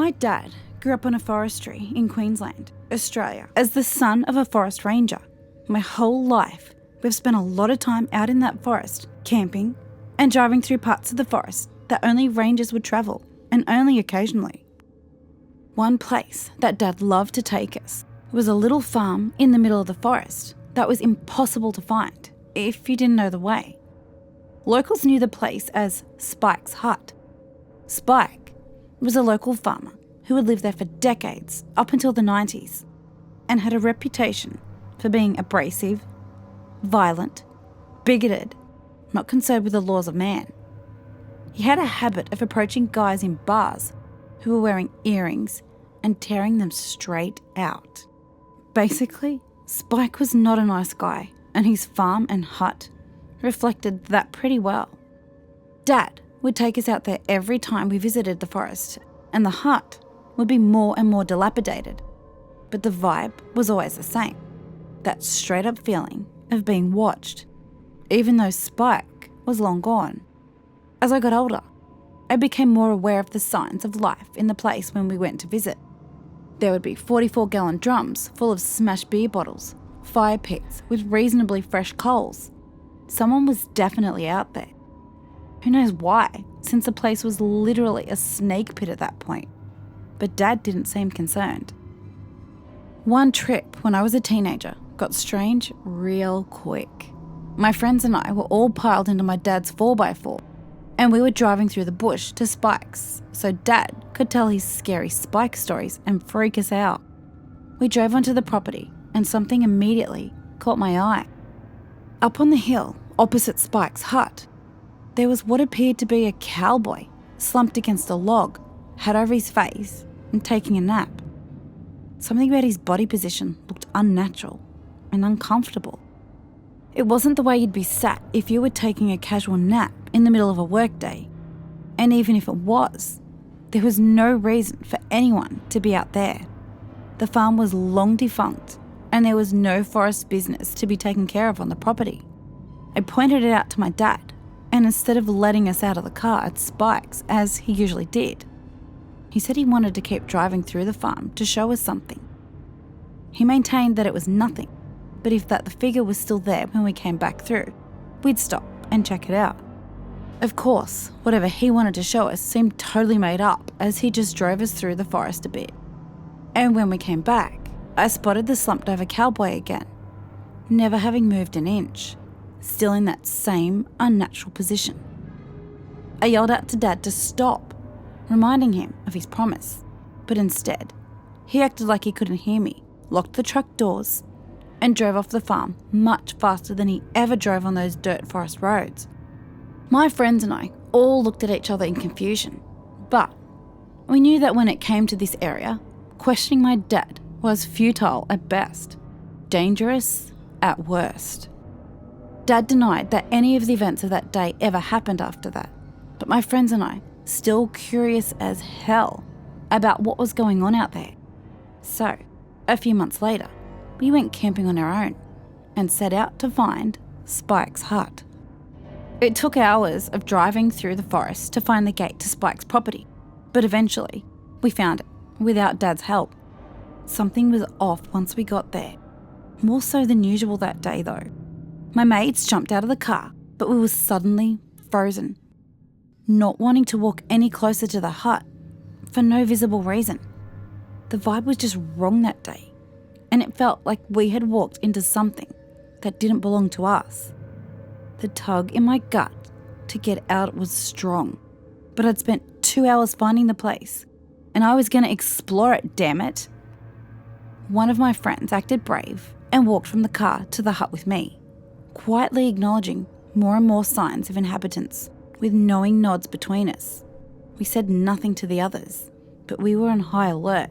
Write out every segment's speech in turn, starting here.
My dad grew up on a forestry in Queensland, Australia. As the son of a forest ranger, my whole life we've spent a lot of time out in that forest, camping and driving through parts of the forest that only rangers would travel, and only occasionally. One place that Dad loved to take us was a little farm in the middle of the forest that was impossible to find if you didn't know the way. Locals knew the place as Spike's hut. Spike was a local farmer who had lived there for decades, up until the 90s, and had a reputation for being abrasive, violent, bigoted, not concerned with the laws of man. He had a habit of approaching guys in bars who were wearing earrings and tearing them straight out. Basically, Spike was not a nice guy, and his farm and hut reflected that pretty well. Dad would take us out there every time we visited the forest, and the hut would be more and more dilapidated, but the vibe was always the same. That straight up feeling of being watched, even though Spike was long gone. As I got older, I became more aware of the signs of life in the place when we went to visit. There would be 44-gallon drums full of smashed beer bottles, fire pits with reasonably fresh coals. Someone was definitely out there. Who knows why, since the place was literally a snake pit at that point. But Dad didn't seem concerned. One trip when I was a teenager got strange real quick. My friends and I were all piled into my dad's 4x4, and we were driving through the bush to Spike's, so Dad could tell his scary Spike stories and freak us out. We drove onto the property, and something immediately caught my eye. Up on the hill, opposite Spike's hut, there was what appeared to be a cowboy slumped against a log, hat over his face, and taking a nap. Something about his body position looked unnatural and uncomfortable. It wasn't the way you'd be sat if you were taking a casual nap in the middle of a workday. And even if it was, there was no reason for anyone to be out there. The farm was long defunct, and there was no forest business to be taken care of on the property. I pointed it out to my dad, and instead of letting us out of the car at Spike's, as he usually did, he said he wanted to keep driving through the farm to show us something. He maintained that it was nothing, but if that the figure was still there when we came back through, we'd stop and check it out. Of course, whatever he wanted to show us seemed totally made up, as he just drove us through the forest a bit. And when we came back, I spotted the slumped over cowboy again, never having moved an inch, still in that same unnatural position. I yelled out to Dad to stop, reminding him of his promise, but instead, he acted like he couldn't hear me, locked the truck doors, and drove off the farm much faster than he ever drove on those dirt forest roads. My friends and I all looked at each other in confusion, but we knew that when it came to this area, questioning my dad was futile at best, dangerous at worst. Dad denied that any of the events of that day ever happened after that, but my friends and I, still curious as hell about what was going on out there. So, a few months later, we went camping on our own and set out to find Spike's hut. It took hours of driving through the forest to find the gate to Spike's property, but eventually we found it without Dad's help. Something was off once we got there, more so than usual that day though. My mates jumped out of the car, but we were suddenly frozen, not wanting to walk any closer to the hut for no visible reason. The vibe was just wrong that day, and it felt like we had walked into something that didn't belong to us. The tug in my gut to get out was strong, but I'd spent 2 hours finding the place, and I was going to explore it, damn it. One of my friends acted brave and walked from the car to the hut with me, quietly acknowledging more and more signs of inhabitants, with knowing nods between us. We said nothing to the others, but we were on high alert.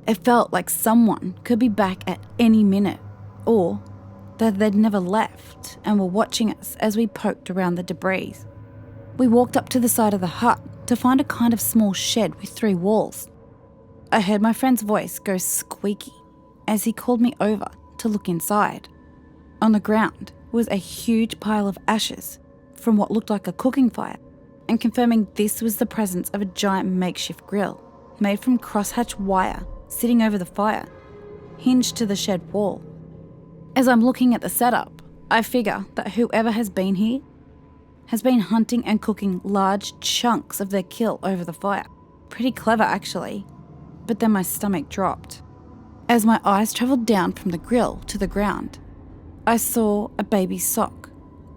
It felt like someone could be back at any minute, or that they'd never left and were watching us as we poked around the debris. We walked up to the side of the hut to find a kind of small shed with 3 walls. I heard my friend's voice go squeaky as he called me over to look inside. On the ground was a huge pile of ashes from what looked like a cooking fire, and confirming this was the presence of a giant makeshift grill. made from crosshatch wire sitting over the fire, hinged to the shed wall. As I'm looking at the setup, I figure that whoever has been here has been hunting and cooking large chunks of their kill over the fire. Pretty clever, actually. But then my stomach dropped. As my eyes travelled down from the grill to the ground, I saw a baby sock,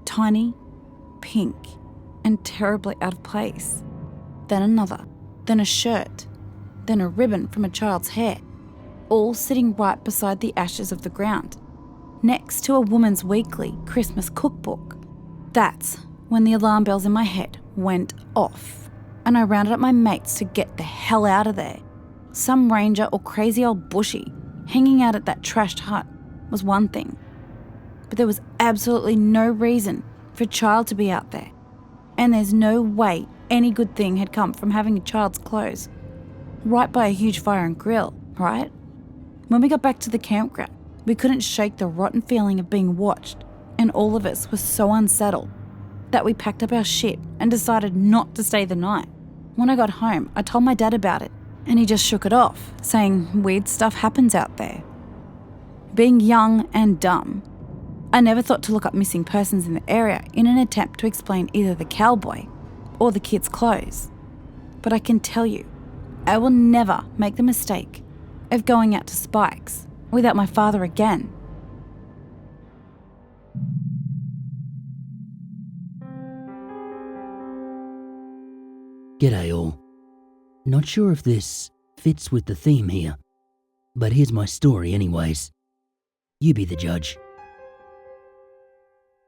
tiny, pink, and terribly out of place. Then another, then a shirt, then a ribbon from a child's hair, all sitting right beside the ashes of the ground, next to a woman's weekly Christmas cookbook. That's when the alarm bells in my head went off, and I rounded up my mates to get the hell out of there. Some ranger or crazy old bushie hanging out at that trashed hut was one thing, but there was absolutely no reason for a child to be out there, and there's no way any good thing had come from having a child's clothes right by a huge fire and grill, right? When we got back to the campground, we couldn't shake the rotten feeling of being watched, and all of us were so unsettled that we packed up our shit and decided not to stay the night. When I got home, I told my dad about it, and he just shook it off, saying weird stuff happens out there. Being young and dumb, I never thought to look up missing persons in the area in an attempt to explain either the cowboy or the kid's clothes. But I can tell you, I will never make the mistake of going out to Spike's without my father again. G'day all. Not sure if this fits with the theme here, but here's my story anyways. You be the judge.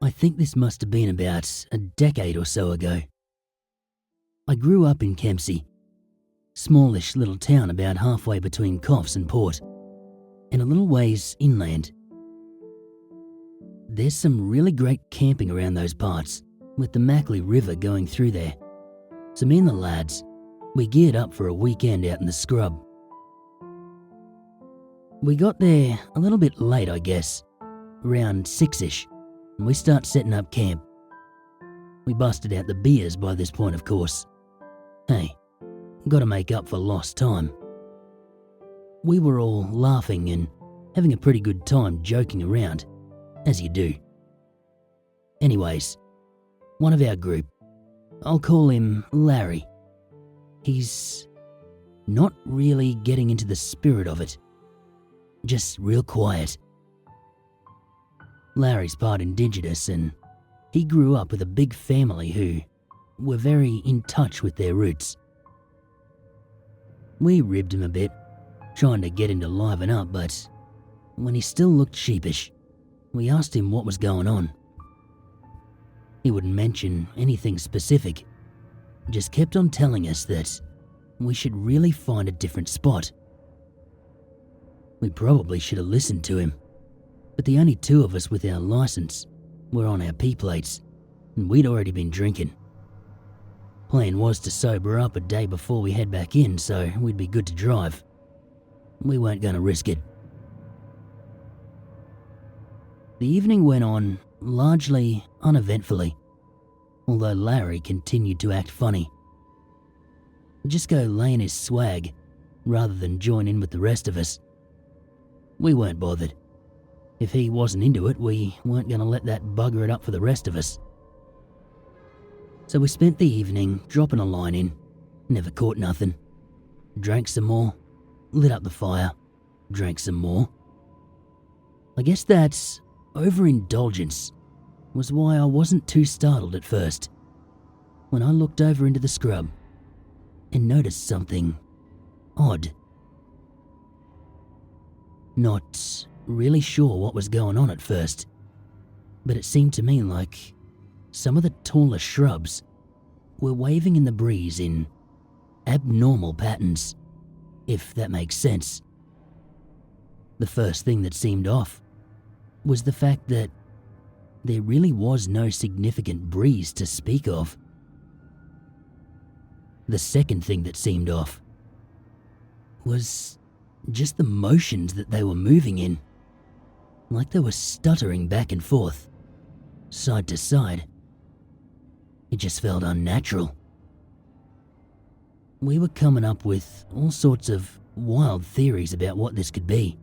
I think this must have been about a decade or so ago. I grew up in Kempsey, smallish little town about halfway between Coffs and Port, and a little ways inland. There's some really great camping around those parts, with the Mackley River going through there. So me and the lads, we geared up for a weekend out in the scrub. We got there a little bit late, I guess, around 6ish, and we start setting up camp. We busted out the beers by this point, of course. Hey, gotta make up for lost time. We were all laughing and having a pretty good time joking around, as you do. Anyways, one of our group, I'll call him Larry. He's not really getting into the spirit of it, just real quiet. Larry's part Indigenous, and he grew up with a big family who were very in touch with their roots. We ribbed him a bit, trying to get him to liven up, but when he still looked sheepish, we asked him what was going on. He wouldn't mention anything specific, just kept on telling us that we should really find a different spot. We probably should have listened to him, but the only two of us with our license were on our P-plates, and we'd already been drinking. Plan was to sober up a day before we head back in, so we'd be good to drive. We weren't going to risk it. The evening went on largely uneventfully, although Larry continued to act funny. Just go lay in his swag rather than join in with the rest of us. We weren't bothered. If he wasn't into it, we weren't going to let that bugger it up for the rest of us. So we spent the evening dropping a line in, never caught nothing. Drank some more, lit up the fire, drank some more. I guess that overindulgence was why I wasn't too startled at first when I looked over into the scrub and noticed something odd. Not really sure what was going on at first, but it seemed to me like some of the taller shrubs were waving in the breeze in abnormal patterns, if that makes sense. The first thing that seemed off was the fact that there really was no significant breeze to speak of. The second thing that seemed off was just the motions that they were moving in, like they were stuttering back and forth, side to side. It just felt unnatural. we were coming up with all sorts of wild theories about what this could be,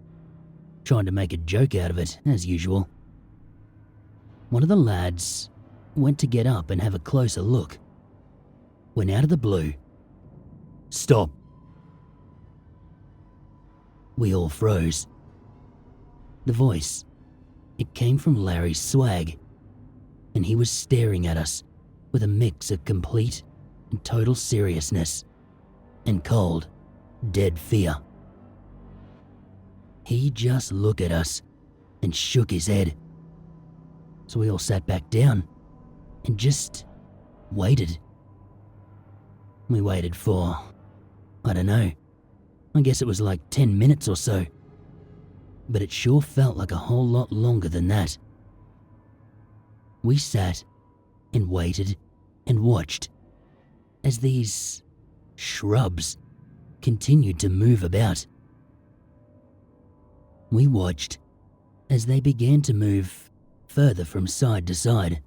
trying to make a joke out of it, as usual. One of the lads went to get up and have a closer look, when out of the blue, "Stop!" We all froze. The voice, it came from Larry's swag, and he was staring at us with a mix of complete and total seriousness and cold, dead fear. He just looked at us and shook his head. So we all sat back down and just waited. We waited for, I don't know, I guess it was like 10 minutes or so. But it sure felt like a whole lot longer than that. We sat and waited and watched as these shrubs continued to move about. We watched as they began to move further from side to side.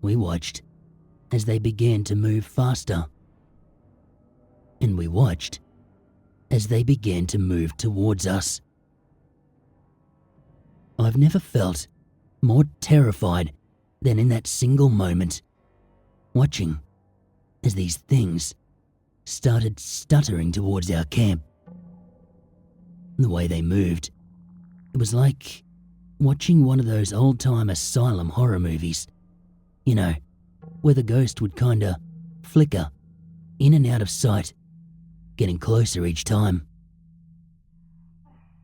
We watched as they began to move faster. And we watched as they began to move towards us. I've never felt more terrified than in that single moment, watching as these things started stuttering towards our camp. The way they moved, it was like watching one of those old-time asylum horror movies. You know, where the ghost would kinda flicker in and out of sight, getting closer each time.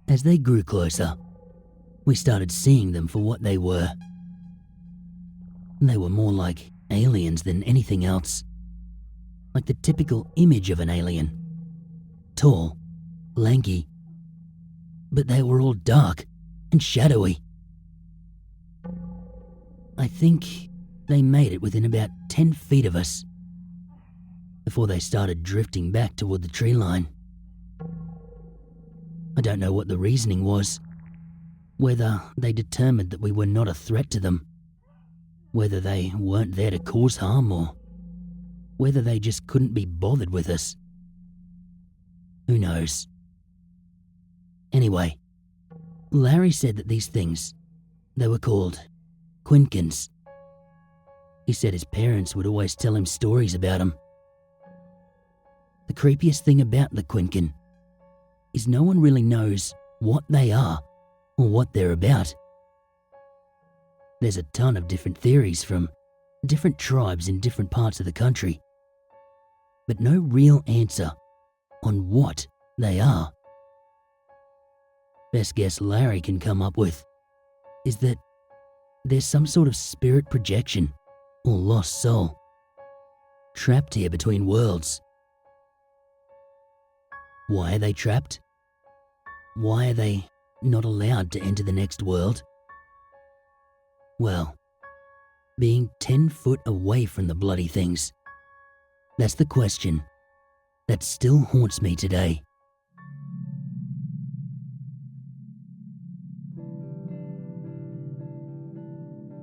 As they grew closer, we started seeing them for what they were. They were more like aliens than anything else. Like the typical image of an alien. Tall, lanky. But they were all dark and shadowy. I think they made it within about 10 feet of us before they started drifting back toward the tree line. I don't know what the reasoning was. Whether they determined that we were not a threat to them, whether they weren't there to cause harm, or whether they just couldn't be bothered with us. Who knows? Anyway, Larry said that these things, they were called Quinkins. He said his parents would always tell him stories about them. The creepiest thing about the Quinkin is no one really knows what they are or what they're about. There's a ton of different theories from different tribes in different parts of the country, but no real answer on what they are. Best guess Larry can come up with is that there's some sort of spirit projection or lost soul trapped here between worlds. Why are they trapped? Why are they not allowed to enter the next world? Well, being 10 foot away from the bloody things, that's the question that still haunts me today.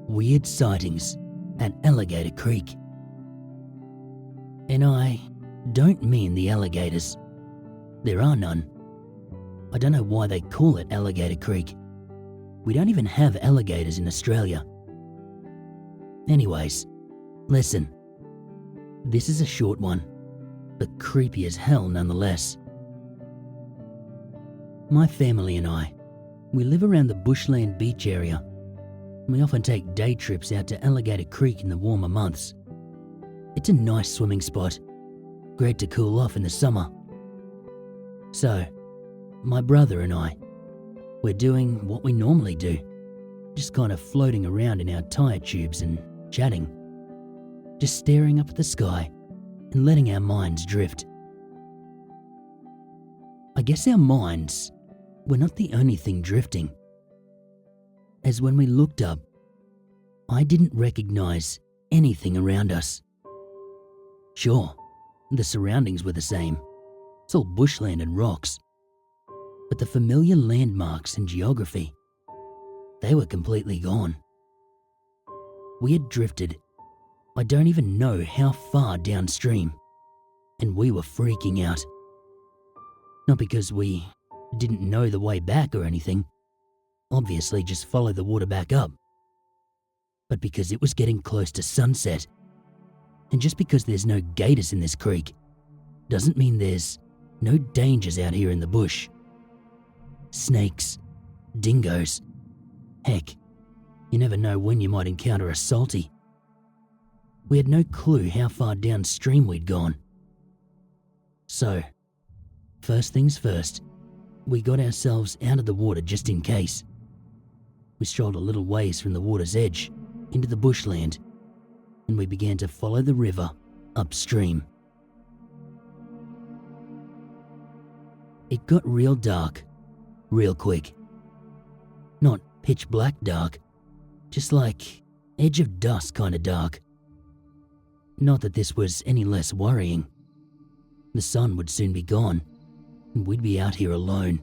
Weird sightings at Alligator Creek. And I don't mean the alligators. There are none. I don't know why they call it Alligator Creek. We don't even have alligators in Australia. Anyways, listen. This is a short one, but creepy as hell nonetheless. My family and I, we live around the bushland beach area. We often take day trips out to Alligator Creek in the warmer months. It's a nice swimming spot, great to cool off in the summer. So, my brother and I, we're doing what we normally do, just kind of floating around in our tire tubes and chatting, just staring up at the sky and letting our minds drift. I guess our minds were not the only thing drifting, as when we looked up, I didn't recognize anything around us. Sure, the surroundings were the same. It's all bushland and rocks. But the familiar landmarks and geography, they were completely gone. We had drifted, I don't even know how far downstream, and we were freaking out. Not because we didn't know the way back or anything, obviously just follow the water back up, but because it was getting close to sunset. And just because there's no gators in this creek doesn't mean there's no dangers out here in the bush. Snakes, dingoes, heck, you never know when you might encounter a salty. We had no clue how far downstream we'd gone. So, first things first, we got ourselves out of the water just in case. We strolled a little ways from the water's edge into the bushland, and we began to follow the river upstream. It got real dark, real quick. Not pitch black dark, just like edge of dusk kind of dark. Not that this was any less worrying. The sun would soon be gone, and we'd be out here alone.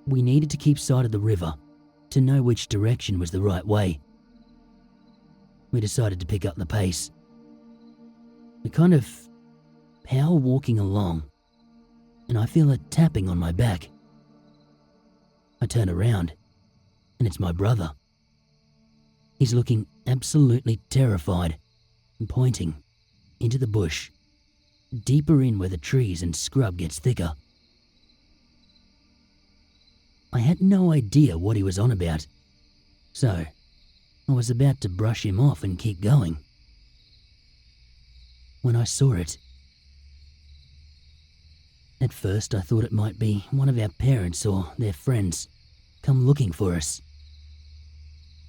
We needed to keep sight of the river to know which direction was the right way. We decided to pick up the pace. We kind of power walking along, and I feel a tapping on my back. I turn around, and it's my brother. He's looking absolutely terrified and pointing into the bush, deeper in where the trees and scrub gets thicker. I had no idea what he was on about, so I was about to brush him off and keep going when I saw it. At first I thought it might be one of our parents or their friends come looking for us.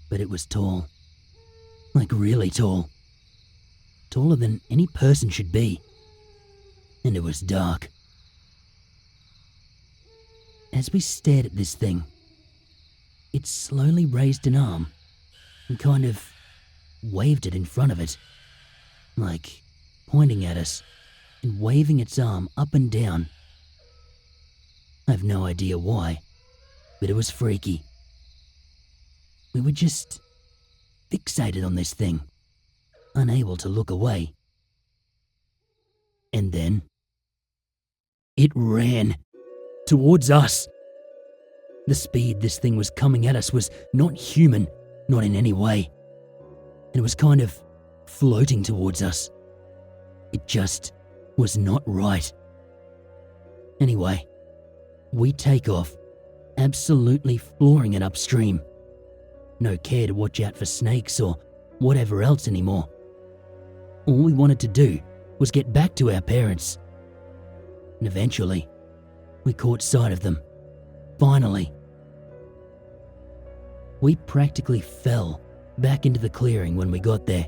But it was tall, like really tall. Taller than any person should be. And it was dark. As we stared at this thing, it slowly raised an arm and kind of waved it in front of it, like pointing at us and waving its arm up and down. I have no idea why, but it was freaky. We were just fixated on this thing, unable to look away. And then it ran towards us. The speed this thing was coming at us was not human, not in any way. And it was kind of floating towards us. It just was not right. Anyway, we take off, absolutely flooring it upstream. No care to watch out for snakes or whatever else anymore. All we wanted to do was get back to our parents. And eventually, we caught sight of them. Finally. We practically fell back into the clearing when we got there,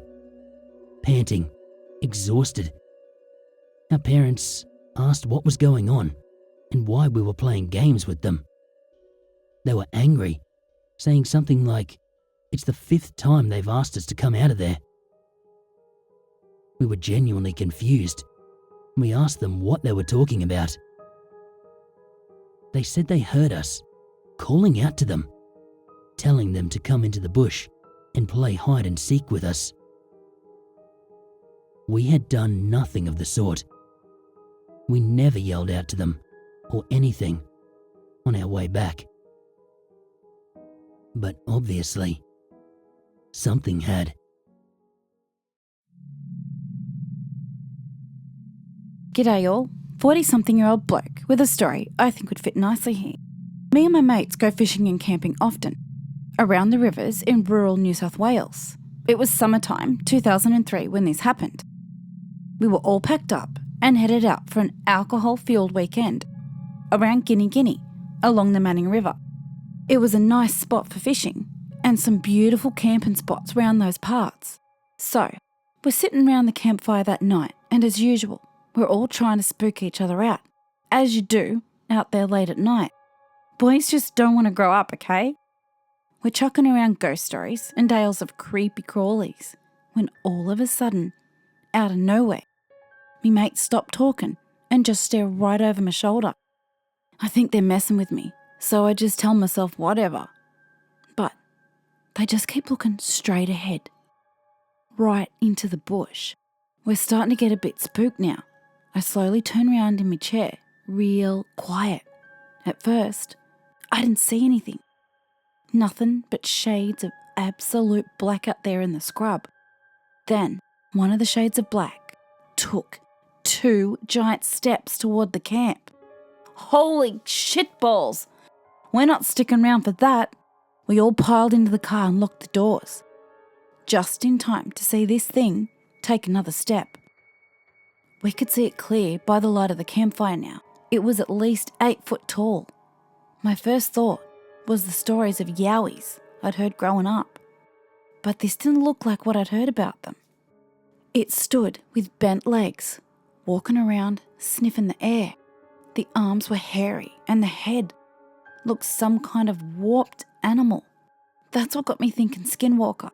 panting, exhausted. Our parents asked what was going on and why we were playing games with them. They were angry, saying something like, "It's the 5th time they've asked us to come out of there." We were genuinely confused. We asked them what they were talking about. They said they heard us, calling out to them, telling them to come into the bush and play hide and seek with us. We had done nothing of the sort. We never yelled out to them or anything on our way back. But obviously, something had. G'day all, 40-something-year-old bloke with a story I think would fit nicely here. Me and my mates go fishing and camping often, around the rivers in rural New South Wales. It was summertime, 2003, when this happened. We were all packed up and headed out for an alcohol-fueled weekend around Guinea, along the Manning River. It was a nice spot for fishing and some beautiful camping spots around those parts. So, we're sitting around the campfire that night, and as usual, we're all trying to spook each other out, as you do out there late at night. Boys just don't want to grow up, okay? We're chucking around ghost stories and tales of creepy crawlies when all of a sudden, out of nowhere, me mates stop talking and just stare right over my shoulder. I think they're messing with me, so I just tell myself whatever. But they just keep looking straight ahead, right into the bush, We're starting to get a bit spooked now. I slowly turn around in my chair, real quiet. At first, I didn't see anything. Nothing but shades of absolute black out there in the scrub. Then, one of the shades of black took 2 giant steps toward the camp. Holy shitballs! We're not sticking around for that. We all piled into the car and locked the doors. Just in time to see this thing take another step. We could see it clear by the light of the campfire now. It was at least 8 foot tall. My first thought was the stories of yowies I'd heard growing up. But this didn't look like what I'd heard about them. It stood with bent legs, walking around, sniffing the air. The arms were hairy and the head looked some kind of warped animal. That's what got me thinking Skinwalker.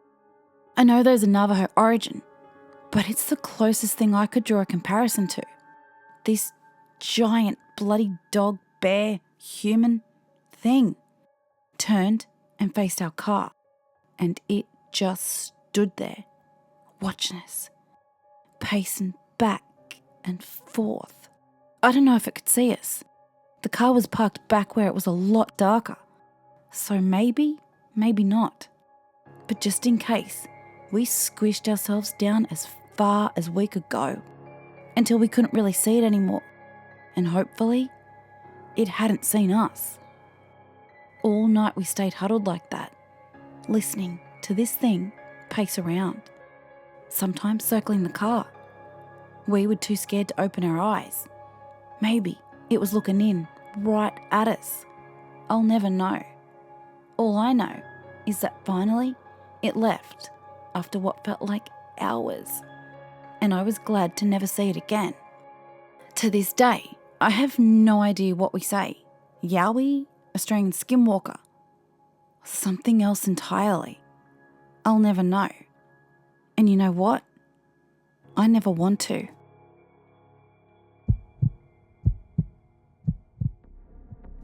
I know there's a Navajo origin, but it's the closest thing I could draw a comparison to. This giant bloody dog, bear, human thing turned and faced our car, and it just stood there, watching us, pacing back and forth. I don't know if it could see us. The car was parked back where it was a lot darker, so maybe not. But just in case, we squished ourselves down as far as we could go until we couldn't really see it anymore, and hopefully it hadn't seen us. All night we stayed huddled like that, listening to this thing pace around, sometimes circling the car. We were too scared to open our eyes. Maybe it was looking in right at us. I'll never know. All I know is that finally it left after what felt like hours, and I was glad to never see it again. To this day, I have no idea what we say. Yowie, Australian Skinwalker, something else entirely. I'll never know. And you know what? I never want to.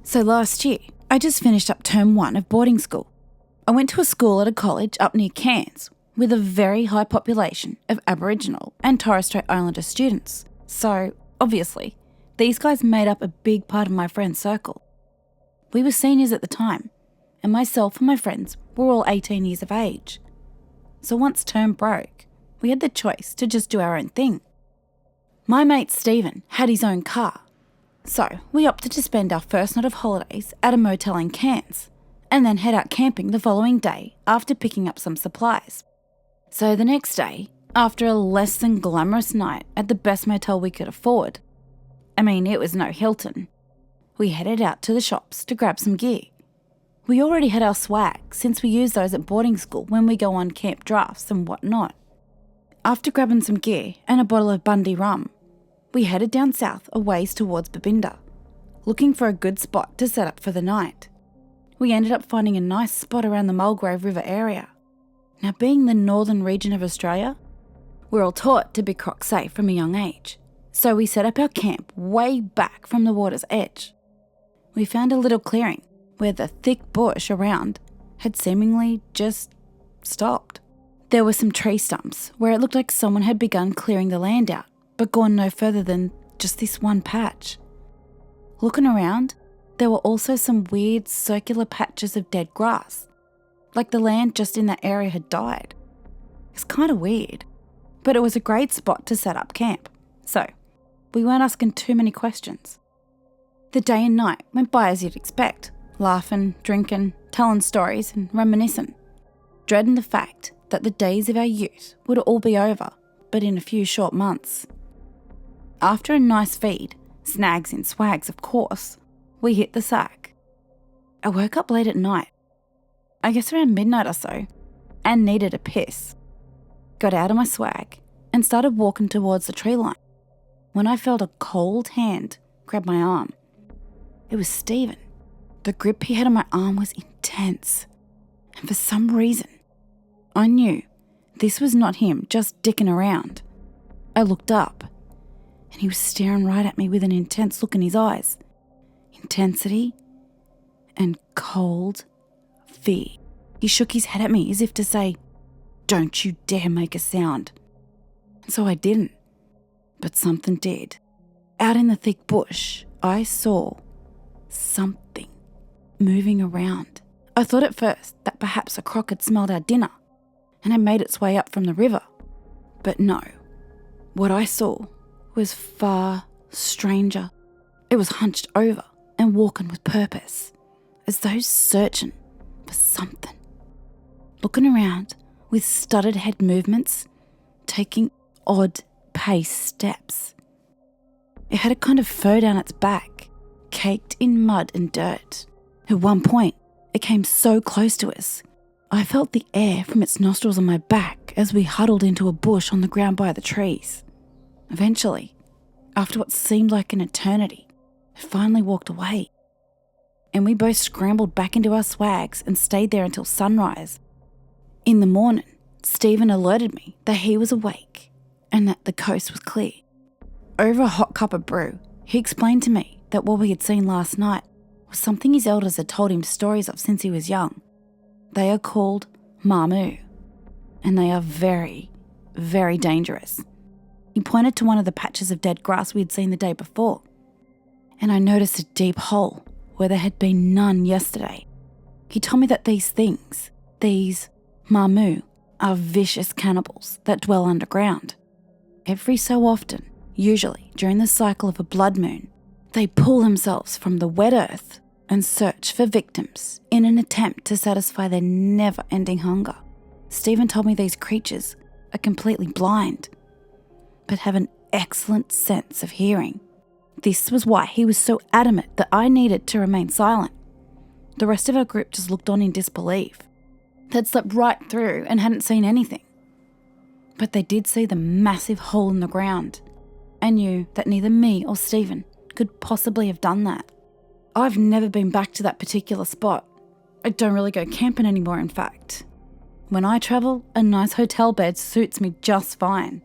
So last year, I just finished up term 1 of boarding school. I went to a school at a college up near Cairns with a very high population of Aboriginal and Torres Strait Islander students. So, obviously, these guys made up a big part of my friend circle. We were seniors at the time, and myself and my friends were all 18 years of age. So once term broke, we had the choice to just do our own thing. My mate Stephen had his own car, so we opted to spend our first night of holidays at a motel in Cairns, and then head out camping the following day after picking up some supplies. So the next day, after a less than glamorous night at the best motel we could afford, it was no Hilton, we headed out to the shops to grab some gear. We already had our swag since we use those at boarding school when we go on camp drafts and whatnot. After grabbing some gear and a bottle of Bundy rum, we headed down south a ways towards Babinda, looking for a good spot to set up for the night. We ended up finding a nice spot around the Mulgrave River area. Now, being the northern region of Australia, we're all taught to be croc safe from a young age, so we set up our camp way back from the water's edge. We found a little clearing where the thick bush around had seemingly just stopped. There were some tree stumps where it looked like someone had begun clearing the land out, but gone no further than just this one patch. Looking around, there were also some weird circular patches of dead grass, like the land just in that area had died. It's kind of weird, but it was a great spot to set up camp, so we weren't asking too many questions. The day and night went by as you'd expect, laughing, drinking, telling stories and reminiscing, dreading the fact that the days of our youth would all be over, but in a few short months. After a nice feed, snags and swags of course, we hit the sack. I woke up late at night, I guess around midnight or so, and needed a piss. Got out of my swag and started walking towards the tree line when I felt a cold hand grab my arm. It was Stephen. The grip he had on my arm was intense, and for some reason, I knew this was not him just dicking around. I looked up, and he was staring right at me with an intense look in his eyes. Intensity and cold fear. He shook his head at me as if to say, "Don't you dare make a sound." And so I didn't. But something did. Out in the thick bush, I saw something moving around. I thought at first that perhaps a croc had smelled our dinner and had made its way up from the river. But no, what I saw was far stranger. It was hunched over and walking with purpose, as though searching for something. Looking around with studded head movements, taking odd pace steps. It had a kind of fur down its back, caked in mud and dirt. At one point, it came so close to us, I felt the air from its nostrils on my back as we huddled into a bush on the ground by the trees. Eventually, after what seemed like an eternity, it finally walked away. And we both scrambled back into our swags and stayed there until sunrise. In the morning, Stephen alerted me that he was awake and that the coast was clear. Over a hot cup of brew, he explained to me that what we had seen last night was something his elders had told him stories of since he was young. They are called Mamu, and they are very, very dangerous. He pointed to one of the patches of dead grass we had seen the day before, and I noticed a deep hole where there had been none yesterday. He told me that these things, these Mamu, are vicious cannibals that dwell underground. Every so often, usually during the cycle of a blood moon, they pull themselves from the wet earth and search for victims in an attempt to satisfy their never-ending hunger. Stephen told me these creatures are completely blind, but have an excellent sense of hearing. This was why he was so adamant that I needed to remain silent. The rest of our group just looked on in disbelief. They'd slept right through and hadn't seen anything. But they did see the massive hole in the ground and knew that neither me or Stephen could possibly have done that. I've never been back to that particular spot. I don't really go camping anymore, in fact. When I travel, a nice hotel bed suits me just fine.